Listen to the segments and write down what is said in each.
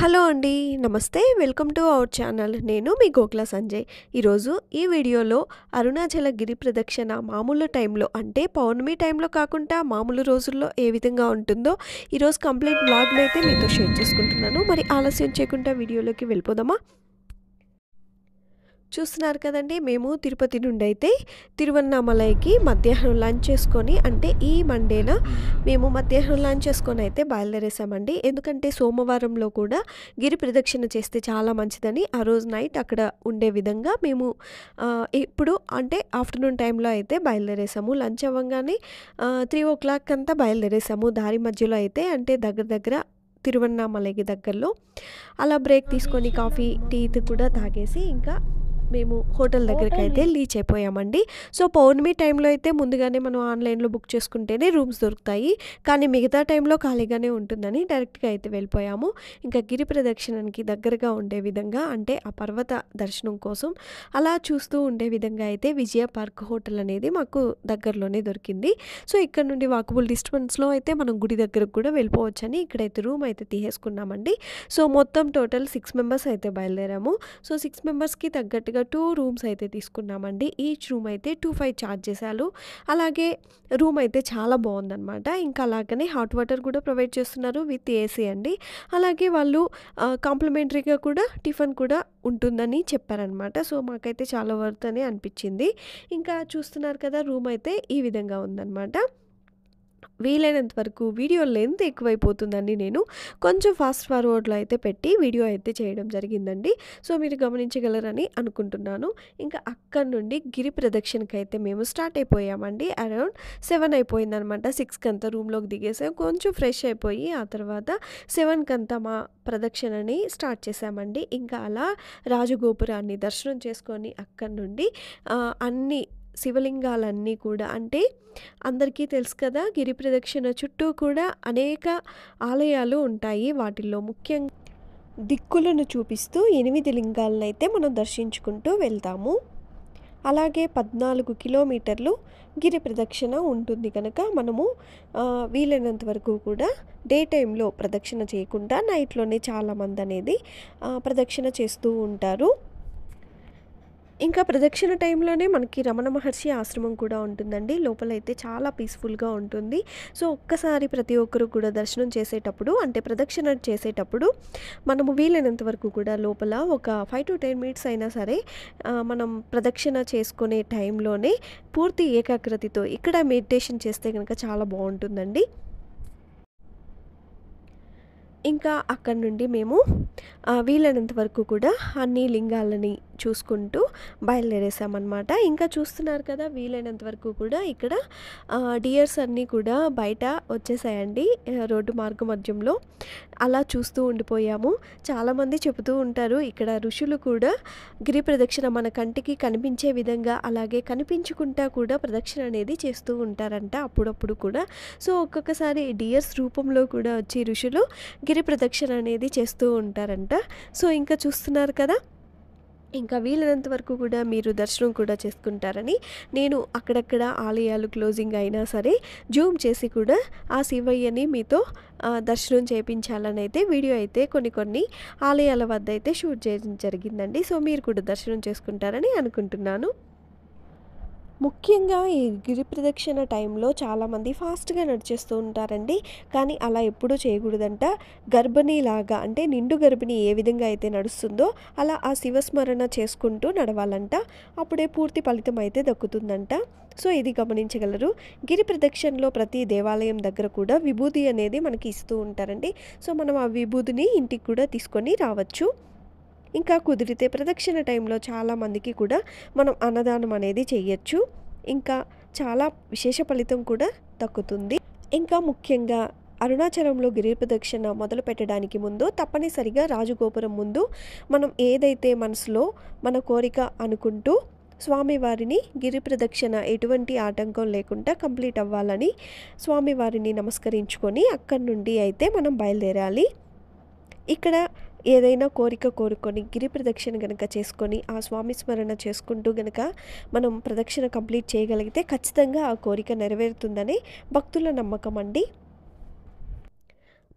Hello అండి. నమస్తే. Welcome to our channel. నేను మీ గోకుల సంజయ్. ఈరోజు ఈ వీడియోలో అరుణాచల గిరి ప్రదక్షిణ మామూలు టైంలో అంటే పౌర్ణమి టైంలో కాకుండా మామూలు రోజుల్లో ఏ విధంగా ఉంటుందో ఈరోజు కంప్లీట్ వ్లాగ్‌నైతే మీతో షేర్ చేసుకుంటున్నాను. మరి ఆలస్యం చేయకుండా వీడియోలోకి వెళ్ళిపోదామా? చూస్తున్నారు కదండీ! మేము తిరుపతి నుండైతే తిరువన్నామలైకి మధ్యాహ్నం లంచ్ చేసుకొని అంటే ఈ మండేన మేము మధ్యాహ్నం లంచ్ చేసుకొని అయితే బయలుదేరేసామండి. ఎందుకంటే సోమవారంలో కూడా గిరి ప్రదక్షిణ చేస్తే చాలా మంచిదని ఆ రోజు నైట్ అక్కడ ఉండే విధంగా మేము ఇప్పుడు అంటే ఆఫ్టర్‌నూన్ టైంలో అయితే బయలుదేరేసాము. లంచ్ అవ్వంగానే 3:00 అంతా బయలుదేరేసాము. దారి మధ్యలో అయితే అంటే దగ్గర దగ్గర తిరువన్నామలైకి దగ్గరలో అలా బ్రేక్ తీసుకొని కాఫీ, టీ కూడా తాగేసి ఇంకా మేము హోటల్ దగ్గరికైతే రీచ్ అయిపోయామండి. సో, పౌర్ణమి టైంలో అయితే ముందుగానే మనం ఆన్‌లైన్‌లో బుక్ చేసుకుంటేనే రూమ్స్ దొరుకుతాయి. కానీ మిగతా టైంలో ఖాళీగానే ఉంటుందని డైరెక్ట్‌గా అయితే వెళ్ళిపోయాము. ఇంకా గిరి ప్రదక్షిణానికి దగ్గరగా ఉండే విధంగా అంటే ఆ పర్వత దర్శనం కోసం అలా చూస్తూ ఉండే విధంగా అయితే విజయ పార్క్ హోటల్ అనేది మాకు దగ్గరలోనే దొరికింది. సో, ఇక్కడ నుండి వాకబుల్ డిస్టెన్స్‌లో అయితే మనం గుడి దగ్గరకు కూడా వెళ్ళిపోవచ్చని ఇక్కడైతే రూమ్ అయితే తీసేసుకున్నామండి. సో, మొత్తం టోటల్ 6 మెంబర్స్ అయితే బయలుదేరాము. సో, 6 మెంబర్స్‌కి తగ్గట్టుగా 2 రూమ్స్ అయితే తీసుకున్నామండి. ఈచ్ రూమ్ అయితే 2500 చార్జ్ చేశారు. అలాగే రూమ్ అయితే చాలా బాగుందనమాట. ఇంకా అలాగనే హాట్ వాటర్ కూడా ప్రొవైడ్ చేస్తున్నారు విత్ ఏసీ అండి. అలాగే వాళ్ళు కాంప్లిమెంటరీగా కూడా టిఫిన్ కూడా ఉంటుందని చెప్పారనమాట. సో, మాకైతే చాలా వర్త్ అని అనిపించింది. ఇంకా చూస్తున్నారు కదా రూమ్ అయితే ఈ విధంగా ఉందనమాట. వీలైనంత వరకు వీడియో లెంత్ ఎక్కువైపోతుందని నేను కొంచెం ఫాస్ట్ ఫార్వర్డ్‌లో అయితే పెట్టి వీడియో అయితే చేయడం జరిగిందండి. సో, మీరు గమనించగలరని అనుకుంటున్నాను. ఇంకా అక్కడి నుండి గిరి ప్రదక్షిణకైతే మేము స్టార్ట్ అయిపోయామండి. అరౌండ్ 7 అయిపోయిందనమాట. 6కంతా రూమ్‌లోకి దిగేసాం. కొంచెం ఫ్రెష్ అయిపోయి ఆ తర్వాత 7కంతా మా ప్రదక్షిణని స్టార్ట్ చేశామండి. ఇంకా అలా రాజగోపురాన్ని దర్శనం చేసుకొని అక్కడి నుండి అన్ని శివలింగాలన్నీ కూడా అంటే అందరికీ తెలుసు కదా గిరి ప్రదక్షిణ చుట్టూ కూడా అనేక ఆలయాలు ఉంటాయి. వాటిల్లో ముఖ్యంగా దిక్కులను చూపిస్తూ 8 లింగాలనైతే మనం దర్శించుకుంటూ వెళ్తాము. అలాగే 14 కిలోమీటర్లు గిరి ప్రదక్షిణ ఉంటుంది కనుక మనము వీలైనంత వరకు కూడా డే టైంలో ప్రదక్షిణ చేయకుండా నైట్లోనే చాలామంది అనేది ప్రదక్షిణ చేస్తూ ఉంటారు. ఇంకా ప్రదక్షిణ టైంలోనే మనకి రమణ మహర్షి ఆశ్రమం కూడా ఉంటుందండి. లోపలైతే చాలా పీస్‌ఫుల్‌గా ఉంటుంది. సో, ఒక్కసారి ప్రతి ఒక్కరు కూడా దర్శనం చేసేటప్పుడు అంటే ప్రదక్షిణ చేసేటప్పుడు మనము వీలైనంత వరకు కూడా లోపల ఒక 5-10 మినిట్స్ అయినా సరే మనం ప్రదక్షిణ చేసుకునే టైంలోనే పూర్తి ఏకాగ్రతతో ఇక్కడ మెడిటేషన్ చేస్తే గనక చాలా బావుంటుందండి. ఇంకా అక్కడి నుండి మేము వీలైనంత వరకు కూడా అన్ని లింగాలని చూసుకుంటూ బయలుదేరేసామన్నమాట. ఇంకా చూస్తున్నారు కదా వీలైనంత వరకు కూడా ఇక్కడ డియర్స్ అన్నీ కూడా బయట వచ్చేసాయండి రోడ్డు మార్గ మధ్యంలో. అలా చూస్తూ ఉండిపోయాము. చాలామంది చెబుతూ ఉంటారు ఇక్కడ ఋషులు కూడా గిరి ప్రదక్షిణ మన కంటికి కనిపించే విధంగా అలాగే కనిపించకుండా కూడా ప్రదక్షిణ అనేది చేస్తూ ఉంటారంట అప్పుడప్పుడు కూడా. సో, ఒక్కొక్కసారి డియర్స్ రూపంలో కూడా వచ్చి ఋషులు గిరి ప్రదక్షిణ అనేది చేస్తూ ఉంటారంట. సో, ఇంకా చూస్తున్నారు కదా ఇంకా వీలైనంత వరకు కూడా మీరు దర్శనం కూడా చేసుకుంటారని నేను అక్కడక్కడ ఆలయాలు క్లోజింగ్ అయినా సరే జూమ్ చేసి కూడా ఆ శివయ్యని మీతో దర్శనం చేయించాలని అయితే వీడియో అయితే కొన్ని ఆలయాల వద్ద అయితే షూట్ చేయడం జరిగిందండి. సో, మీరు కూడా దర్శనం చేసుకుంటారని అనుకుంటున్నాను. ముఖ్యంగా ఈ గిరి ప్రదక్షిణ టైంలో చాలామంది ఫాస్ట్‌గా నడిచేస్తూ ఉంటారండి. కానీ అలా ఎప్పుడూ చేయకూడదంట. గర్భిణీలాగా అంటే నిండు గర్భిణి ఏ విధంగా అయితే నడుస్తుందో అలా ఆ శివస్మరణ చేసుకుంటూ నడవాలంట. అప్పుడే పూర్తి ఫలితం అయితే దక్కుతుందంట. సో, ఇది గమనించగలరు. గిరి ప్రదక్షిణలో ప్రతి దేవాలయం దగ్గర కూడా విభూది అనేది మనకి ఇస్తూ ఉంటారండి. సో, మనం ఆ విభూదిని ఇంటికి కూడా తీసుకొని రావచ్చు. ఇంకా కుదిరితే ప్రదక్షిణ టైంలో చాలామందికి కూడా మనం అన్నదానం అనేది చేయొచ్చు. ఇంకా చాలా విశేష ఫలితం కూడా దక్కుతుంది. ఇంకా ముఖ్యంగా అరుణాచలంలో గిరి ప్రదక్షిణ మొదలు పెట్టడానికి ముందు తప్పనిసరిగా రాజగోపురం ముందు మనం ఏదైతే మనసులో మన కోరిక అనుకుంటూ స్వామివారిని గిరి ప్రదక్షిణ ఎటువంటి ఆటంకం లేకుండా కంప్లీట్ అవ్వాలని స్వామివారిని నమస్కరించుకొని అక్కడి నుండి అయితే మనం బయలుదేరాలి. ఇక్కడ ఏదైనా కోరిక కోరుకొని గిరి ప్రదక్షిణ గనక చేసుకొని ఆ స్వామి స్మరణ చేసుకుంటూ గనక మనం ప్రదక్షిణ కంప్లీట్ చేయగలిగితే ఖచ్చితంగా ఆ కోరిక నెరవేరుతుందని భక్తుల నమ్మకం అండి.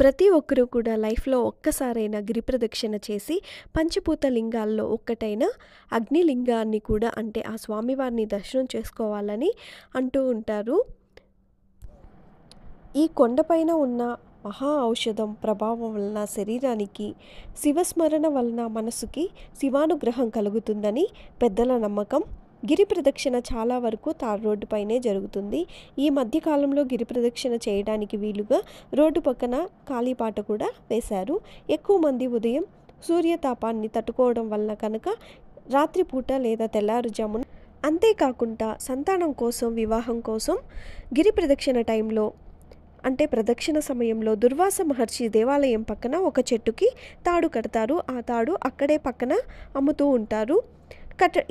ప్రతి ఒక్కరూ కూడా లైఫ్‌లో ఒక్కసారైనా గిరి ప్రదక్షిణ చేసి పంచభూత లింగాల్లో ఒక్కటైన అగ్నిలింగాన్ని కూడా అంటే ఆ స్వామివారిని దర్శనం చేసుకోవాలని అంటూ ఉంటారు. ఈ కొండపైన ఉన్న మహా ఔషధం ప్రభావం వలన శరీరానికి, శివస్మరణ వలన మనసుకి శివానుగ్రహం కలుగుతుందని పెద్దల నమ్మకం. గిరి ప్రదక్షిణ చాలా వరకు తార్ రోడ్డు పైనే జరుగుతుంది. ఈ మధ్య కాలంలో గిరి ప్రదక్షిణ చేయడానికి వీలుగా రోడ్డు పక్కన కాళీపాట కూడా వేశారు. ఎక్కువ మంది ఉదయం సూర్యతాపాన్ని తట్టుకోవడం వలన కనుక రాత్రిపూట లేదా తెల్లారుజామున, అంతేకాకుండా సంతానం కోసం, వివాహం కోసం గిరి ప్రదక్షిణ టైంలో అంటే ప్రదక్షిణ సమయంలో దుర్వాస మహర్షి దేవాలయం పక్కన ఒక చెట్టుకి తాడు కడతారు. ఆ తాడు అక్కడే పక్కన అమ్ముతూ ఉంటారు.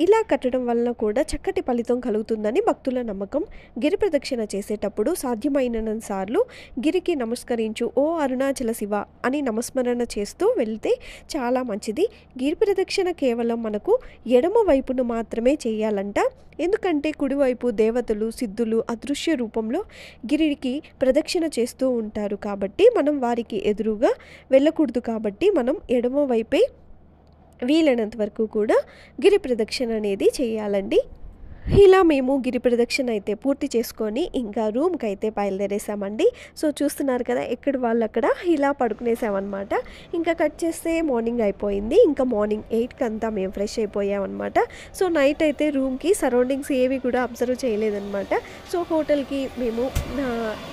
ఇలా కట్టడం వలన కూడా చక్కటి ఫలితం కలుగుతుందని భక్తుల నమ్మకం. గిరి ప్రదక్షిణ చేసేటప్పుడు సాధ్యమైనంత సార్లు గిరికి నమస్కరించు ఓ అరుణాచల శివ అని నమస్మరణ చేస్తూ వెళ్తే చాలా మంచిది. గిరి ప్రదక్షిణ కేవలం మనకు ఎడమ వైపును మాత్రమే చేయాలంట. ఎందుకంటే కుడివైపు దేవతలు, సిద్ధులు అదృశ్య రూపంలో గిరికి ప్రదక్షిణ చేస్తూ ఉంటారు కాబట్టి మనం వారికి ఎదురుగా వెళ్ళకూడదు. కాబట్టి మనం ఎడమ వైపే వీలైనంత వరకు కూడా గిరి ప్రదక్షిణ అనేది చేయాలండి. ఇలా మేము గిరి ప్రదక్షిణ అయితే పూర్తి చేసుకొని ఇంకా రూమ్కి అయితే బయలుదేరేసామండి. సో చూస్తున్నారు కదా, ఎక్కడ వాళ్ళు అక్కడ ఇలా పడుకునేసామన్నమాట. ఇంకా కట్ చేస్తే మార్నింగ్ అయిపోయింది. ఇంకా మార్నింగ్ 8కి అంతా మేము ఫ్రెష్ అయిపోయామన్నమాట. సో నైట్ అయితే రూమ్కి సరౌండింగ్స్ ఏవి కూడా అబ్జర్వ్ చేయలేదన్నమాట. సో హోటల్కి మేము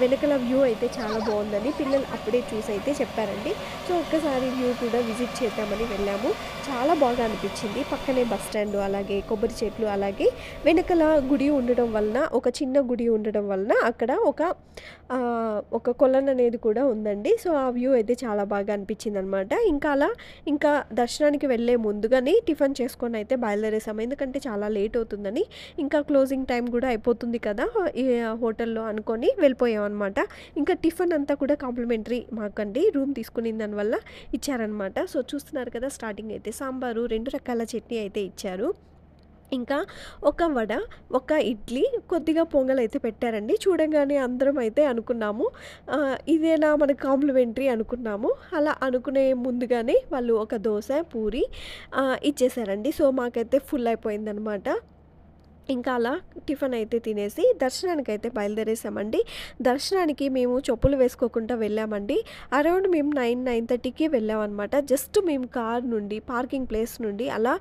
వెనకల వ్యూ అయితే చాలా బాగుందని పిల్లలు అప్పుడే చూసి అయితే చెప్పారండి. సో ఒక్కసారి వ్యూ కూడా విజిట్ చేద్దామని వెళ్ళాము. చాలా బాగా అనిపించింది. పక్కనే బస్ స్టాండ్, అలాగే కొబ్బరి చెట్లు, అలాగే వెనకల గుడి ఉండడం వలన, ఒక చిన్న గుడి ఉండడం వలన అక్కడ ఒక కొలను అనేది కూడా ఉందండి. సో ఆ వ్యూ అయితే చాలా బాగా అనిపించింది అనమాట. ఇంకా దర్శనానికి వెళ్ళే ముందుగానే టిఫిన్ చేసుకొని అయితే బయలుదేరేసాము. ఎందుకంటే చాలా లేట్ అవుతుందని, ఇంకా క్లోజింగ్ టైం కూడా అయిపోతుంది కదా ఈ హోటల్లో అనుకొని వెళ్ళిపోయాం అనమాట. ఇంకా టిఫిన్ అంతా కూడా కాంప్లిమెంటరీ మాకండి, రూమ్ తీసుకుని దానివల్ల ఇచ్చారనమాట. సో చూస్తున్నారు కదా, స్టార్టింగ్ అయితే సాంబారు, 2 రకాల చట్నీ అయితే ఇచ్చారు. ఇంకా ఒక వడ, ఒక ఇడ్లీ, కొద్దిగా పొంగల్ అయితే పెట్టారండి. చూడంగానే అందరం అయితే అనుకున్నాము ఇదేనా మనకు కాంప్లిమెంటరీ అనుకున్నాము. అలా అనుకునే ముందుగానే వాళ్ళు ఒక దోశ, పూరి ఇచ్చేసారండి. సో మాకైతే ఫుల్ అయిపోయిందనమాట. ఇంకా అలా టిఫిన్ అయితే తినేసి దర్శనానికి అయితే బయలుదేరేసామండి. దర్శనానికి మేము చెప్పులు వేసుకోకుండా వెళ్ళామండి. అరౌండ్ మేము 9:30కి వెళ్ళామన్నమాట. జస్ట్ మేము కార్ నుండి, పార్కింగ్ ప్లేస్ నుండి అలా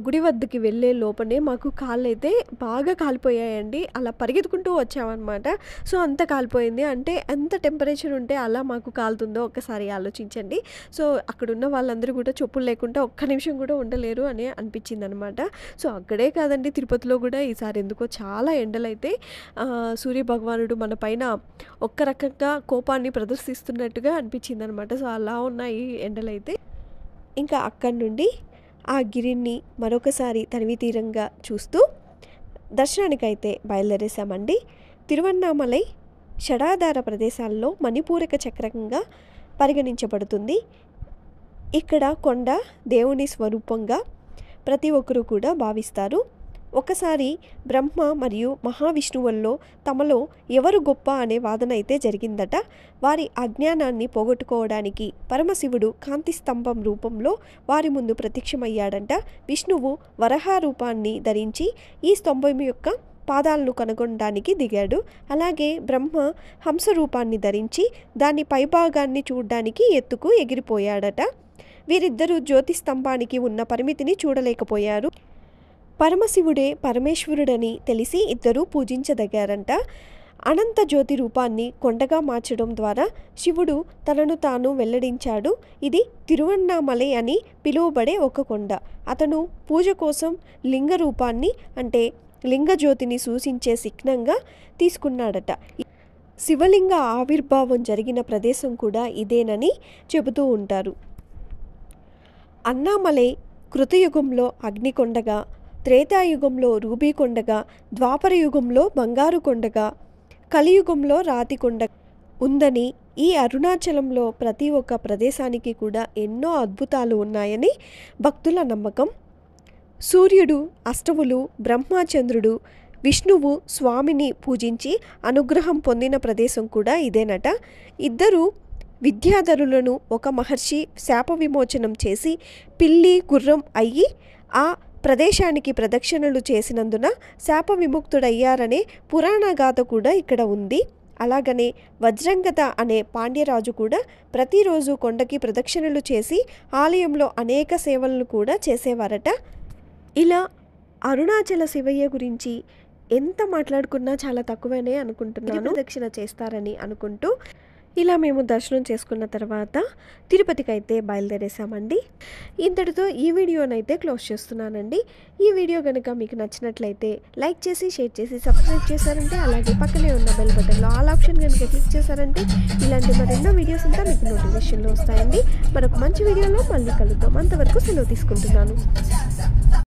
గుడి వద్దకి వెళ్ళే లోపలే మాకు కాళ్ళు అయితే బాగా కాలిపోయాయండి. అలా పరిగెత్తుకుంటూ వచ్చామన్నమాట. సో అంత కాలిపోయింది. అంటే ఎంత టెంపరేచర్ ఉంటే అలా మాకు కాలుతుందో ఒక్కసారి ఆలోచించండి. సో అక్కడున్న వాళ్ళందరూ కూడా చెప్పులు లేకుండా ఒక్క నిమిషం కూడా ఉండలేరు అని అనిపించింది అనమాట. సో అక్కడే కాదండి, తిరుపతిలో కూడా ఈసారి ఎందుకో చాలా ఎండలైతే సూర్యభగవానుడు మన పైన ఒక్క రకంగా కోపాన్ని ప్రదర్శిస్తున్నట్టుగా అనిపించింది అనమాట. సో అలా ఉన్నాయి ఎండలైతే. ఇంకా అక్కడి నుండి ఆ గిరిని మరొకసారి తనివి తీరంగా చూస్తూ దర్శనానికైతే బయలుదేరేసామండి. తిరువన్నామలై షడాధార ప్రదేశాల్లో మణిపూరక చక్రంగా పరిగణించబడుతుంది. ఇక్కడ కొండ దేవుని స్వరూపంగా ప్రతి ఒక్కరూ కూడా భావిస్తారు. ఒకసారి బ్రహ్మ మరియు మహావిష్ణువుల్లో తమలో ఎవరు గొప్ప అనే వాదన అయితే జరిగిందట. వారి అజ్ఞానాన్ని పోగొట్టుకోవడానికి పరమశివుడు కాంతి స్తంభం రూపంలో వారి ముందు ప్రత్యక్షమయ్యాడంట. విష్ణువు వరాహ రూపాన్ని ధరించి ఈ స్తంభం యొక్క పాదాలను కనుగొనడానికి దిగాడు. అలాగే బ్రహ్మ హంస రూపాన్ని ధరించి దాని పైభాగాన్ని చూడడానికి ఎత్తుకు ఎగిరిపోయాడట. వీరిద్దరూ జ్యోతి స్తంభానికి ఉన్న పరిమితిని చూడలేకపోయారు. పరమశివుడే పరమేశ్వరుడని తెలిసి ఇద్దరూ పూజించదగారంట. అనంత జ్యోతి రూపాన్ని కొండగా మార్చడం ద్వారా శివుడు తనను తాను వెల్లడించాడు. ఇది తిరువన్నామలై అని పిలువబడే ఒక కొండ. అతను పూజ కోసం లింగ రూపాన్ని అంటే లింగ జ్యోతిని సూచించే చిహ్నంగా తీసుకున్నాడట. శివలింగ ఆవిర్భావం జరిగిన ప్రదేశం కూడా ఇదేనని చెబుతూ ఉంటారు. అన్నామలై కృతయుగంలో అగ్నికొండగా, త్రేతాయుగంలో రూబీ కొండగా, ద్వాపర యుగంలో బంగారు కొండగా, కలియుగంలో రాతి కొండ ఉందని, ఈ అరుణాచలంలో ప్రతి ఒక్క ప్రదేశానికి కూడా ఎన్నో అద్భుతాలు ఉన్నాయని భక్తుల నమ్మకం. సూర్యుడు, అష్టవులు, బ్రహ్మచంద్రుడు, విష్ణువు స్వామిని పూజించి అనుగ్రహం పొందిన ప్రదేశం కూడా ఇదేనట. ఇద్దరు విద్యాధరులను ఒక మహర్షి శాప విమోచనం చేసి పిల్లి గుర్రం అయ్యి ఆ ప్రదేశానికి ప్రదక్షిణలు చేసినందున శాప విముక్తుడయ్యారనే పురాణ గాథ కూడా ఇక్కడ ఉంది. అలాగనే వజ్రంగద అనే పాండ్యరాజు కూడా ప్రతిరోజు కొండకి ప్రదక్షిణలు చేసి ఆలయంలో అనేక సేవలను కూడా చేసేవారట. ఇలా అరుణాచల శివయ్య గురించి ఎంత మాట్లాడుకున్నా చాలా తక్కువనే అనుకుంటున్నాను. ప్రదక్షిణ చేస్తారని అనుకుంటూ ఇలా మేము దర్శనం చేసుకున్న తర్వాత తిరుపతికి అయితే బయలుదేరేసామండి. ఇంతటితో ఈ వీడియోనైతే క్లోజ్ చేస్తున్నానండి. ఈ వీడియో కనుక మీకు నచ్చినట్లయితే లైక్ చేసి షేర్ చేసి సబ్స్క్రైబ్ చేశారంటే, అలాగే పక్కనే ఉన్న బెల్ బటన్లో ఆల్ ఆప్షన్ కనుక క్లిక్ చేశారంటే ఇలాంటి మరెన్నో వీడియోస్ అంతా మీకు నోటిఫికేషన్లో వస్తాయండి. మరొక మంచి వీడియోలో మళ్ళీ కలుద్దాం. అంతవరకు సెలవు తీసుకుంటున్నాను.